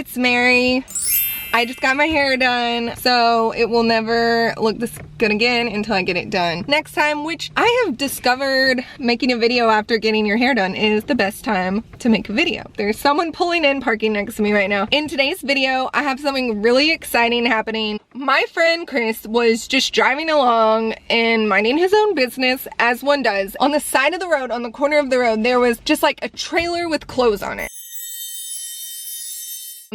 it's Mary. I just got my hair done, so it will never look this good again until I get it done next time, which I have discovered making a video after getting your hair done is the best time to make a video. There's someone pulling in parking next to me right now. In today's video, I have something really exciting happening. My friend Chris was just driving along and minding his own business, as one does. On the side of the road, on the corner of the road, there was just like a trailer with clothes on it,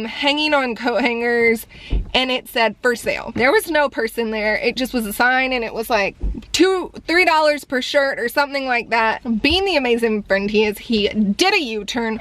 hanging on coat hangers, and it said for sale. There was no person there. It just was a sign, and it was like $3 per shirt or something like that. Being the amazing friend he is, he did a U-turn,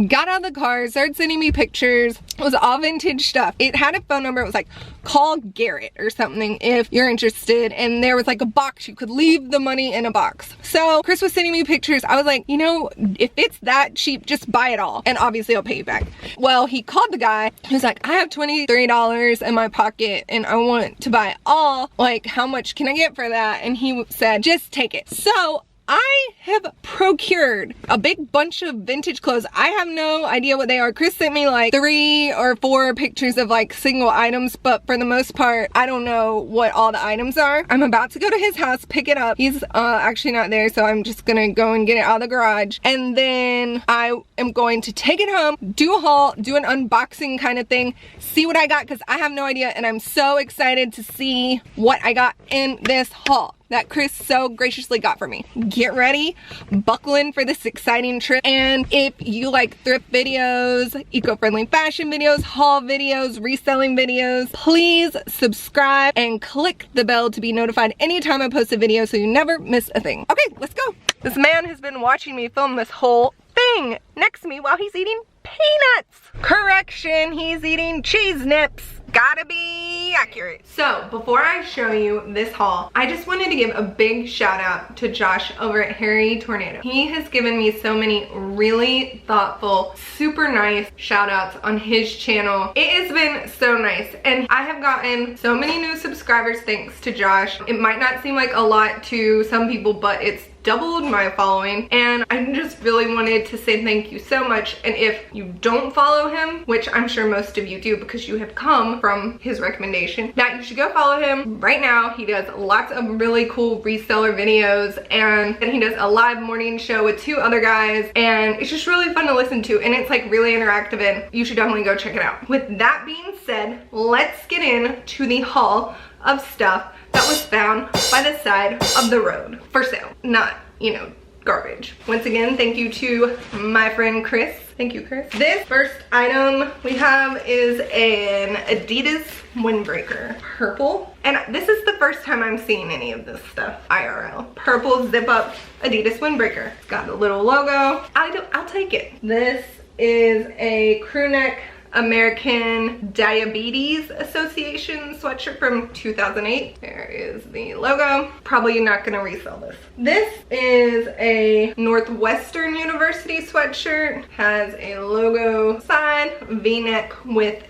got out of the car, started sending me pictures. It was all vintage stuff. It had a phone number. It was like, call Garrett or something if you're interested, and there was like a box. You could leave the money in a box. So Chris was sending me pictures. I was like, you know, if it's that cheap, just buy it all, and obviously I'll pay you back. Well, he called the guy. He was like, I have $23 in my pocket and I want to buy it all. Like, how much can I get for that? And he said, just take it. So I have procured a big bunch of vintage clothes. I have no idea what they are. Chris sent me like 3 or 4 pictures of like single items, but for the most part, I don't know what all the items are. I'm about to go to his house, pick it up. He's actually not there, so I'm just gonna go and get it out of the garage. And then I am going to take it home, do a haul, do an unboxing kind of thing, see what I got, because I have no idea, and I'm so excited to see what I got in this haul that Chris so graciously got for me. Get ready, buckle in for this exciting trip. And if you like thrift videos, eco-friendly fashion videos, haul videos, reselling videos, please subscribe and click the bell to be notified anytime I post a video so you never miss a thing. Okay, let's go. This man has been watching me film this whole thing next to me while he's eating peanuts. Correction, he's eating cheese nips. Gotta be accurate. So before I show you this haul, I just wanted to give a big shout out to Josh over at Harry Tornado. He has given me so many really thoughtful, super nice shout outs on his channel. It has been so nice, and I have gotten so many new subscribers thanks to Josh. It might not seem like a lot to some people, but it's doubled my following, and I just really wanted to say thank you so much. And if you don't follow him, which I'm sure most of you do because you have come from his recommendation, that you should go follow him right now. He does lots of really cool reseller videos, and he does a live morning show with 2 other guys, and it's just really fun to listen to, and it's like really interactive, and you should definitely go check it out. With that being said, let's get into the haul of stuff that was found by the side of the road for sale, not, you know, garbage. Once again, thank you to my friend Chris. Thank you, Chris. This first item we have is an Adidas windbreaker, purple. And this is the first time I'm seeing any of this stuff IRL. Purple zip up Adidas windbreaker. It's got a little logo. I'll take it. This is a crew neck American Diabetes Association sweatshirt from 2008. There is the logo. Probably not gonna resell this. This is a Northwestern University sweatshirt. Has a logo side, V-neck with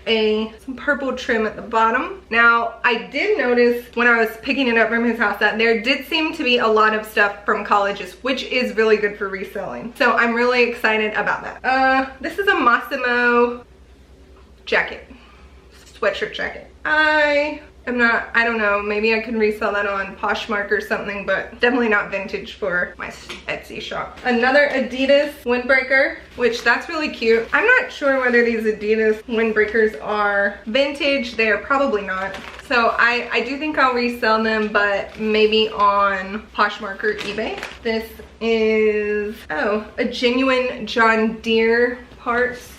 some purple trim at the bottom. Now, I did notice when I was picking it up from his house that there did seem to be a lot of stuff from colleges, which is really good for reselling. So I'm really excited about that. This is a Massimo jacket, sweatshirt jacket. I don't know, maybe I can resell that on Poshmark or something, but definitely not vintage for my Etsy shop. Another Adidas windbreaker, which that's really cute. I'm not sure whether these Adidas windbreakers are vintage. They're probably not. So I do think I'll resell them, but maybe on Poshmark or eBay. This is, oh, a genuine John Deere parts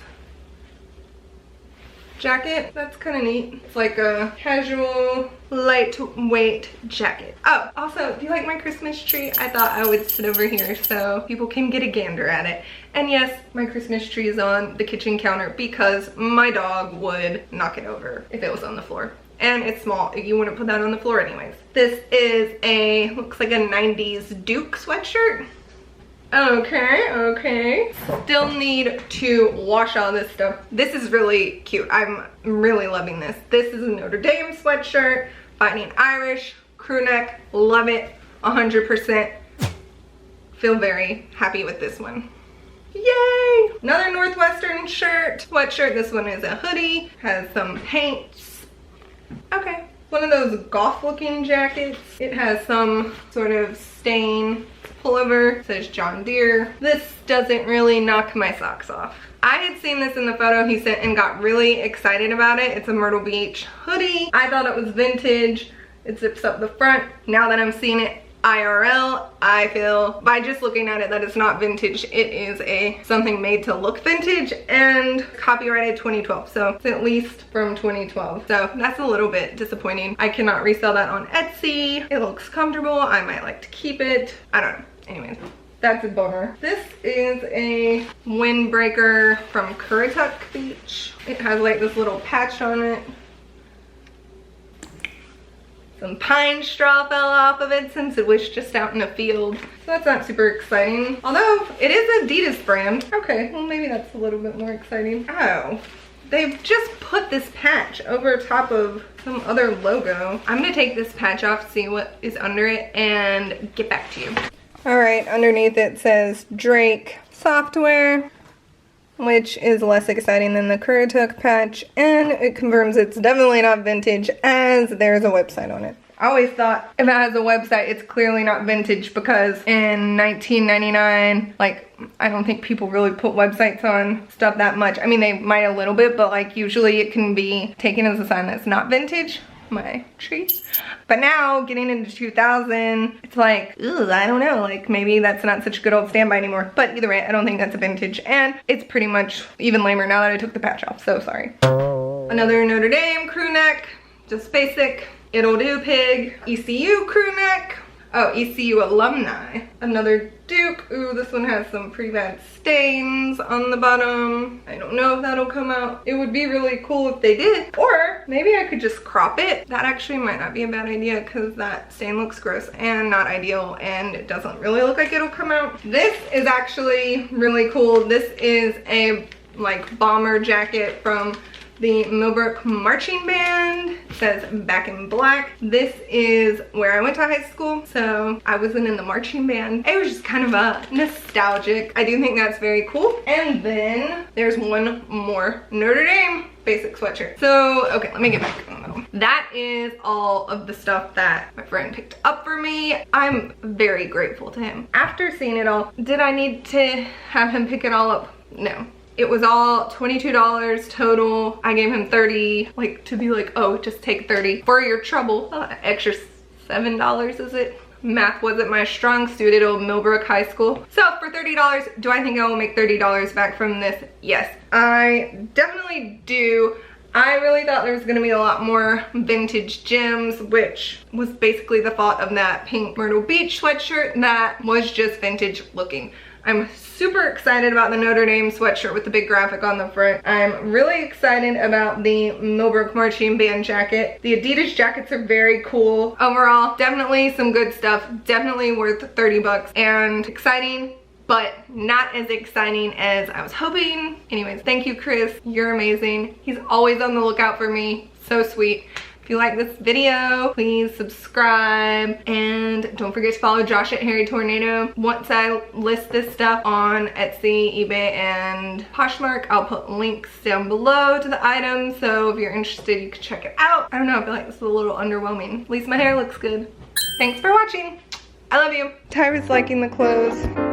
jacket. That's kind of neat. It's like a casual, lightweight jacket. Oh, also, if you like my Christmas tree, I thought I would sit over here so people can get a gander at it. And yes, my Christmas tree is on the kitchen counter because my dog would knock it over if it was on the floor. And it's small. You wouldn't put that on the floor anyways. This is looks like a 90s Duke sweatshirt. Okay. Still need to wash all this stuff. This is really cute. I'm really loving this. This is a Notre Dame sweatshirt, Fighting Irish, crew neck, love it, 100%. Feel very happy with this one. Yay! Another Northwestern shirt, sweatshirt. This one is a hoodie, has some paints. Okay. One of those golf looking jackets. It has some sort of stain pullover. It says John Deere. This doesn't really knock my socks off. I had seen this in the photo he sent and got really excited about it. It's a Myrtle Beach hoodie. I thought it was vintage. It zips up the front. Now that I'm seeing it IRL, I feel by just looking at it that it's not vintage. It is something made to look vintage and copyrighted 2012, so it's at least from 2012, so that's a little bit disappointing. I cannot resell that on Etsy. It looks comfortable. I might like to keep it. I don't know. Anyways, that's a bummer. This is a windbreaker from Currituck Beach. It has like this little patch on it. Some pine straw fell off of it since it was just out in a field. So that's not super exciting. Although it is Adidas brand. Okay, well maybe that's a little bit more exciting. Oh, they've just put this patch over top of some other logo. I'm gonna take this patch off, see what is under it, and get back to you. All right, underneath it says Drake Software, which is less exciting than the Currituck patch, and it confirms it's definitely not vintage as there's a website on it. I always thought if it has a website, it's clearly not vintage because in 1999, like, I don't think people really put websites on stuff that much. I mean, they might a little bit, but like usually it can be taken as a sign that's not vintage. My tree. But now getting into 2000, it's like, ooh, I don't know, like maybe that's not such a good old standby anymore. But either way, I don't think that's a vintage, and it's pretty much even lamer now that I took the patch off, so sorry. Another Notre Dame crew neck, just basic. It'll do pig. ECU crew neck. Oh, ECU alumni. Another Duke. Ooh, this one has some pretty bad stains on the bottom. I don't know if that'll come out. It would be really cool if they did. Or maybe I could just crop it. That actually might not be a bad idea because that stain looks gross and not ideal, and it doesn't really look like it'll come out. This is actually really cool. This is a like bomber jacket from the Millbrook Marching Band. It says Back in Black. This is where I went to high school, so I wasn't in the marching band. It was just kind of a nostalgic. I do think that's very cool. And then there's one more Notre Dame basic sweatshirt. So, okay, let me get back in the middle. That is all of the stuff that my friend picked up for me. I'm very grateful to him. After seeing it all, did I need to have him pick it all up? No. It was all $22 total. I gave him $30, like to be like, oh, just take 30 for your trouble. Extra $7 is it? Math wasn't my strong suit at old Millbrook High School. So for $30, do I think I will make $30 back from this? Yes, I definitely do. I really thought there was gonna be a lot more vintage gems, which was basically the fault of that pink Myrtle Beach sweatshirt that was just vintage looking. I'm super excited about the Notre Dame sweatshirt with the big graphic on the front. I'm really excited about the Millbrook Marching Band jacket. The Adidas jackets are very cool. Overall, definitely some good stuff. Definitely worth 30 bucks and exciting, but not as exciting as I was hoping. Anyways, thank you, Chris. You're amazing. He's always on the lookout for me. So sweet. If you like this video, please subscribe, and don't forget to follow Josh at Harry Tornado. Once I list this stuff on Etsy, eBay, and Poshmark, I'll put links down below to the items, so if you're interested, you can check it out. I don't know, I feel like this is a little underwhelming. At least my hair looks good. Thanks for watching. I love you. Tyra's liking the clothes.